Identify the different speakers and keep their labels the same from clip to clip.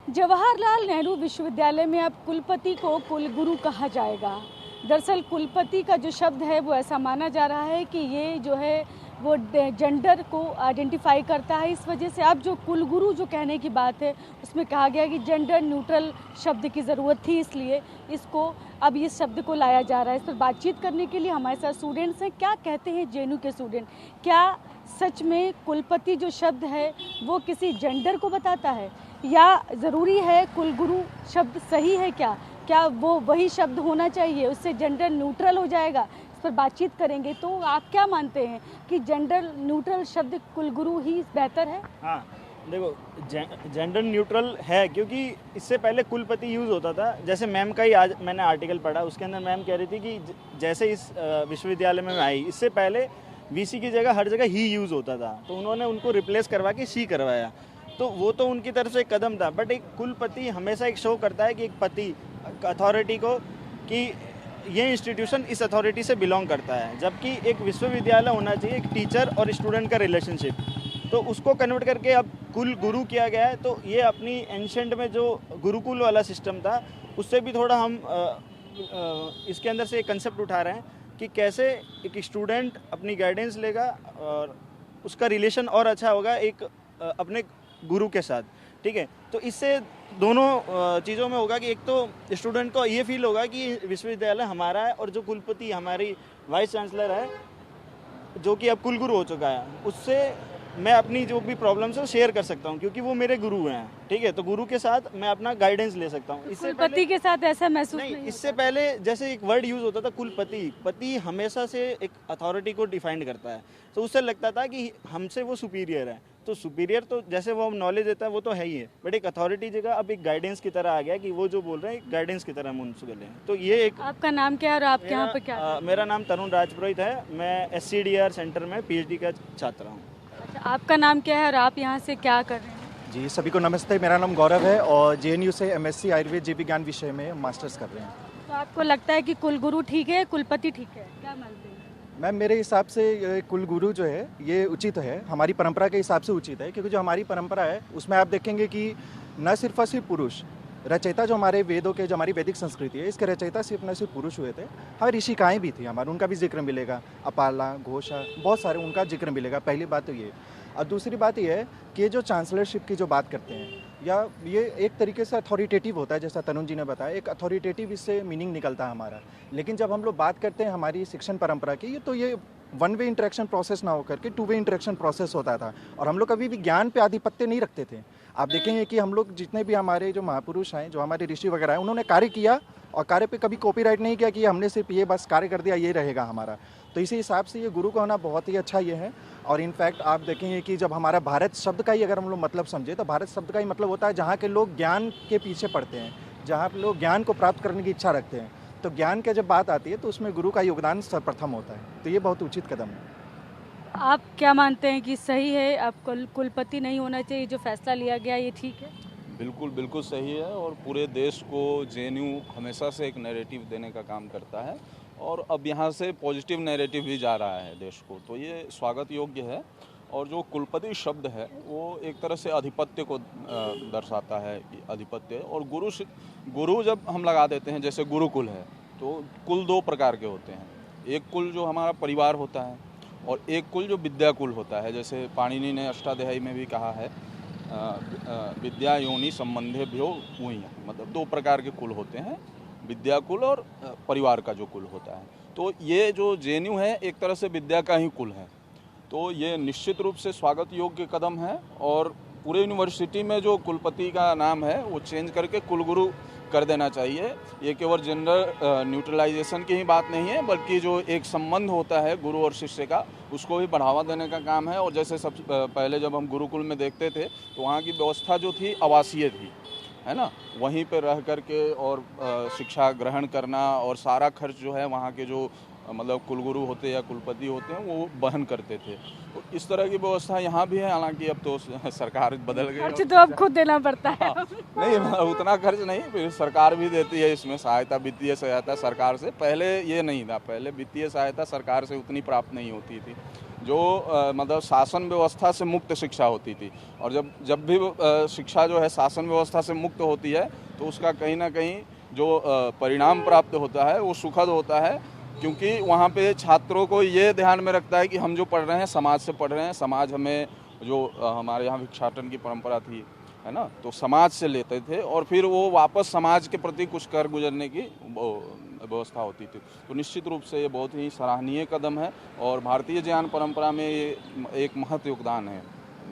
Speaker 1: जवाहरलाल नेहरू विश्वविद्यालय में अब कुलपति को कुलगुरु कहा जाएगा। दरअसल कुलपति का जो शब्द है वो ऐसा माना जा रहा है कि ये जो है वो जेंडर को आइडेंटिफाई करता है। इस वजह से अब जो कुलगुरु जो कहने की बात है उसमें कहा गया कि जेंडर न्यूट्रल शब्द की ज़रूरत थी, इसलिए इसको अब इस शब्द को लाया जा रहा है। इस पर बातचीत करने के लिए हमारे साथ स्टूडेंट्स हैं। क्या कहते हैं जेएनयू के स्टूडेंट, क्या सच में कुलपति जो शब्द है वो किसी जेंडर को बताता है या ज़रूरी है कुलगुरु शब्द सही है? क्या वो वही शब्द होना चाहिए, उससे जेंडर न्यूट्रल हो जाएगा? इस पर बातचीत करेंगे। तो आप क्या मानते हैं कि जेंडर न्यूट्रल शब्द कुलगुरु ही बेहतर है?
Speaker 2: हाँ, देखो जेंडर न्यूट्रल है क्योंकि इससे पहले कुलपति यूज़ होता था। जैसे मैम का ही आज मैंने आर्टिकल पढ़ा, उसके अंदर मैम कह रही थी कि जैसे इस विश्वविद्यालय में आई, इससे पहले वीसी की जगह हर जगह ही यूज़ होता था, तो उन्होंने उनको रिप्लेस करवा के सी करवाया। तो वो तो उनकी तरफ से एक कदम था, बट एक कुलपति हमेशा एक शो करता है कि एक पति अथॉरिटी को कि ये इंस्टीट्यूशन इस अथॉरिटी से बिलोंग करता है, जबकि एक विश्वविद्यालय होना चाहिए एक टीचर और स्टूडेंट का रिलेशनशिप। तो उसको कन्वर्ट करके अब कुल गुरु किया गया है। तो ये अपनी एंशेंट में जो गुरुकुल वाला सिस्टम था उससे भी थोड़ा हम इसके अंदर से एक कंसेप्ट उठा रहे हैं कि कैसे एक स्टूडेंट अपनी गाइडेंस लेगा और उसका रिलेशन और अच्छा होगा एक अपने गुरु के साथ। ठीक है, तो इससे दोनों चीज़ों में होगा कि एक तो स्टूडेंट को ये फील होगा कि विश्वविद्यालय हमारा है और जो कुलपति हमारी वाइस चांसलर है जो कि अब कुलगुरु हो चुका है, उससे मैं अपनी जो भी प्रॉब्लम्स है शेयर कर सकता हूँ क्योंकि वो मेरे गुरु हैं। ठीक है, तो गुरु के साथ मैं अपना गाइडेंस ले सकता हूँ। इससे
Speaker 1: कुलपति के साथ ऐसा महसूस
Speaker 2: नहीं,
Speaker 1: नहीं
Speaker 2: इससे पहले जैसे एक वर्ड यूज होता था कुलपति, पति हमेशा से एक अथॉरिटी को डिफाइन करता है, तो उससे लगता था कि हमसे वो सुपीरियर है। तो सुपीरियर तो जैसे वो नॉलेज देता है वो तो है ही है, बट एक अथॉरिटी जगह अब एक गाइडेंस की तरह आ गया कि वो जो बोल रहे हैं गाइडेंस की तरह हम उनसे बोले हैं। तो ये एक
Speaker 1: आपका नाम क्या है और आप यहाँ पर क्या?
Speaker 2: मेरा नाम तरुण राजपुरोहित है, मैं SCDR सेंटर में PhD का छात्र हूँ।
Speaker 1: अच्छा, आपका नाम क्या है और आप यहाँ से क्या कर रहे हैं?
Speaker 3: जी, सभी को नमस्ते। मेरा नाम गौरव है और जेएनयू से MSc आयुर्वेद जीव विज्ञान विषय में मास्टर्स कर रहे हैं।
Speaker 1: तो आपको लगता है कि कुलगुरु ठीक है, कुलपति ठीक है, क्या मानते हैं?
Speaker 3: मैम, मेरे हिसाब से ये कुलगुरु जो है ये उचित है, हमारी परंपरा के हिसाब से उचित है, क्योंकि जो हमारी परंपरा है उसमें आप देखेंगे कि न सिर्फ और सिर्फ पुरुष रचयिता, जो हमारे वेदों के, जो हमारी वैदिक संस्कृति है, इसके रचयिता सिर्फ न सिर्फ पुरुष हुए थे, हमारी ऋषिकाएँ भी थी हमारे, उनका भी जिक्र मिलेगा। अपाला, घोषा, बहुत सारे उनका जिक्र मिलेगा। पहली बात तो ये। और दूसरी बात यह है कि ये जो चांसलरशिप की जो बात करते हैं, या ये एक तरीके से अथॉरिटेटिव होता है, जैसा तरुण जी ने बताया, एक अथॉरिटेटिव इससे मीनिंग निकलता है हमारा। लेकिन जब हम लोग बात करते हैं हमारी शिक्षण परंपरा की, तो ये वन वे इंटरेक्शन प्रोसेस ना होकर के टू वे इंटरेक्शन प्रोसेस होता था, और हम लोग कभी भी ज्ञान पे आधिपत्य नहीं रखते थे। आप देखेंगे कि हम लोग जितने भी हमारे जो महापुरुष हैं, जो हमारे ऋषि वगैरह हैं, उन्होंने कार्य किया और कार्य पे कभी कॉपीराइट नहीं किया कि हमने सिर्फ ये बस कार्य कर दिया, ये रहेगा हमारा। तो इसी हिसाब से ये गुरु का होना बहुत ही अच्छा ये है। और इनफैक्ट आप देखेंगे कि जब हमारा भारत शब्द का ही अगर हम लोग मतलब समझे, तो भारत शब्द का ही मतलब होता है जहाँ के लोग ज्ञान के पीछे पड़ते हैं, जहाँ पे लोग ज्ञान को प्राप्त करने की इच्छा रखते हैं। तो ज्ञान की जब बात आती है तो उसमें गुरु का योगदान सर्वप्रथम होता है। तो ये बहुत उचित कदम है।
Speaker 1: आप क्या मानते हैं कि सही है, अब कुलपति नहीं होना चाहिए, जो फैसला लिया गया ये ठीक है?
Speaker 4: बिल्कुल बिल्कुल सही है, और पूरे देश को जेएनयू हमेशा से एक नैरेटिव देने का काम करता है, और अब यहाँ से पॉजिटिव नैरेटिव भी जा रहा है देश को, तो ये स्वागत योग्य है। और जो कुलपति शब्द है वो एक तरह से आधिपत्य को दर्शाता है, आधिपत्य। और गुरु जब हम लगा देते हैं, जैसे गुरुकुल है, तो कुल दो प्रकार के होते हैं। एक कुल जो हमारा परिवार होता है, और एक कुल जो विद्याकुल होता है। जैसे पाणिनि ने अष्टाध्यायी में भी कहा है, विद्या योनि संबंधेभ्यो ऊय्, मतलब दो प्रकार के कुल होते हैं, विद्याकुल और परिवार का जो कुल होता है। तो ये जो जेएनयू है एक तरह से विद्या का ही कुल है, तो ये निश्चित रूप से स्वागत योग्य कदम है। और पूरे यूनिवर्सिटी में जो कुलपति का नाम है वो चेंज करके कुलगुरु कर देना चाहिए। ये केवल जेंडर न्यूट्रलाइजेशन की ही बात नहीं है, बल्कि जो एक संबंध होता है गुरु और शिष्य का, उसको भी बढ़ावा देने का काम है। और जैसे सब पहले जब हम गुरुकुल में देखते थे तो वहाँ की व्यवस्था जो थी आवासीय थी, है ना, वहीं पर रह करके और शिक्षा ग्रहण करना, और सारा खर्च जो है वहाँ के जो मतलब कुलगुरु होते या कुलपति होते हैं वो वहन करते थे। तो इस तरह की व्यवस्था यहाँ भी है, हालांकि अब तो सरकार बदल गई,
Speaker 1: खर्च तो अब खुद देना पड़ता है।
Speaker 4: नहीं उतना खर्च नहीं, फिर सरकार भी देती है इसमें सहायता, वित्तीय सहायता सरकार से। पहले ये नहीं था, पहले वित्तीय सहायता सरकार से उतनी प्राप्त नहीं होती थी। जो मतलब शासन व्यवस्था से मुक्त शिक्षा होती थी। और जब भी शिक्षा जो है शासन व्यवस्था से मुक्त होती है तो उसका कहीं ना कहीं जो परिणाम प्राप्त होता है वो सुखद होता है, क्योंकि वहाँ पे छात्रों को ये ध्यान में रखता है कि हम जो पढ़ रहे हैं समाज से पढ़ रहे हैं, समाज हमें जो हमारे यहाँ भिक्षाटन की परंपरा थी, है ना, तो समाज से लेते थे और फिर वो वापस समाज के प्रति कुछ कर गुजरने की व्यवस्था होती थी। तो निश्चित रूप से ये बहुत ही सराहनीय कदम है और भारतीय ज्ञान परंपरा में ये एक महत्व योगदान है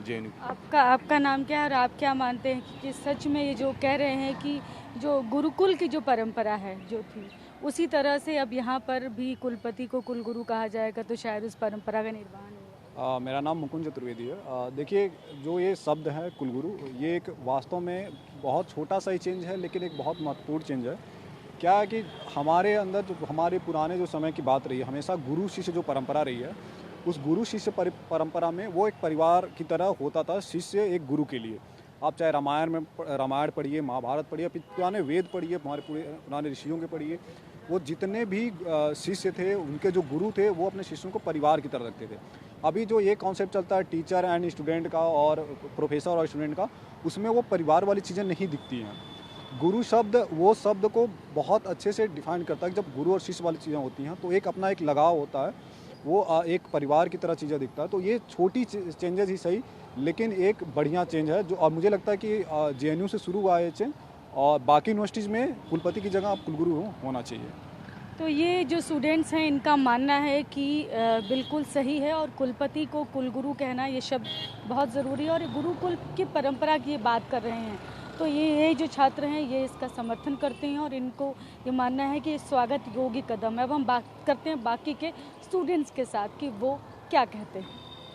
Speaker 4: जेएनयू।
Speaker 1: आपका नाम क्या है और आप क्या मानते हैं कि सच में ये जो कह रहे हैं कि जो गुरुकुल की जो परंपरा है जो थी उसी तरह से अब यहाँ पर भी कुलपति को कुलगुरु कहा जाएगा तो शायद उस परंपरा का निर्वहन होगा?
Speaker 5: मेरा नाम मुकुंद चतुर्वेदी है। देखिए, जो ये शब्द है कुलगुरु, ये एक वास्तव में बहुत छोटा सा ही चेंज है, लेकिन एक बहुत महत्वपूर्ण चेंज है। क्या है कि हमारे अंदर जो हमारे पुराने जो समय की बात रही है, हमेशा गुरु शिष्य जो परंपरा रही है, उस गुरु शिष्य परंपरा में वो एक परिवार की तरह होता था, शिष्य एक गुरु के लिए। आप चाहे रामायण पढ़िए, महाभारत पढ़िए, पुराने वेद पढ़िए, हमारे पुराने ऋषियों के पढ़िए, वो जितने भी शिष्य थे, उनके जो गुरु थे, वो अपने शिष्यों को परिवार की तरह रखते थे। अभी जो ये कॉन्सेप्ट चलता है टीचर एंड स्टूडेंट का और प्रोफेसर और स्टूडेंट का, उसमें वो परिवार वाली चीज़ें नहीं दिखती हैं। गुरु शब्द वो शब्द को बहुत अच्छे से डिफाइन करता है कि जब गुरु और शिष्य वाली चीज़ें होती हैं तो एक अपना एक लगाव होता है, वो एक परिवार की तरह चीज़ें दिखता है। तो ये छोटी चेंजेस ही सही, लेकिन एक बढ़िया चेंज है जो, और मुझे लगता है कि जेएनयू से शुरू हुआ है चेंज, और बाकी यूनिवर्सिटीज़ में कुलपति की जगह आप कुलगुरु होना चाहिए।
Speaker 1: तो ये जो स्टूडेंट्स हैं इनका मानना है कि बिल्कुल सही है और कुलपति को कुलगुरु कहना ये शब्द बहुत ज़रूरी है और गुरुकुल की परंपरा की ये बात कर रहे हैं। तो ये जो छात्र हैं ये इसका समर्थन करते हैं और इनको ये मानना है कि स्वागत योग्य कदम है। अब हम बात करते हैं बाकी के स्टूडेंट्स के साथ कि वो क्या कहते हैं।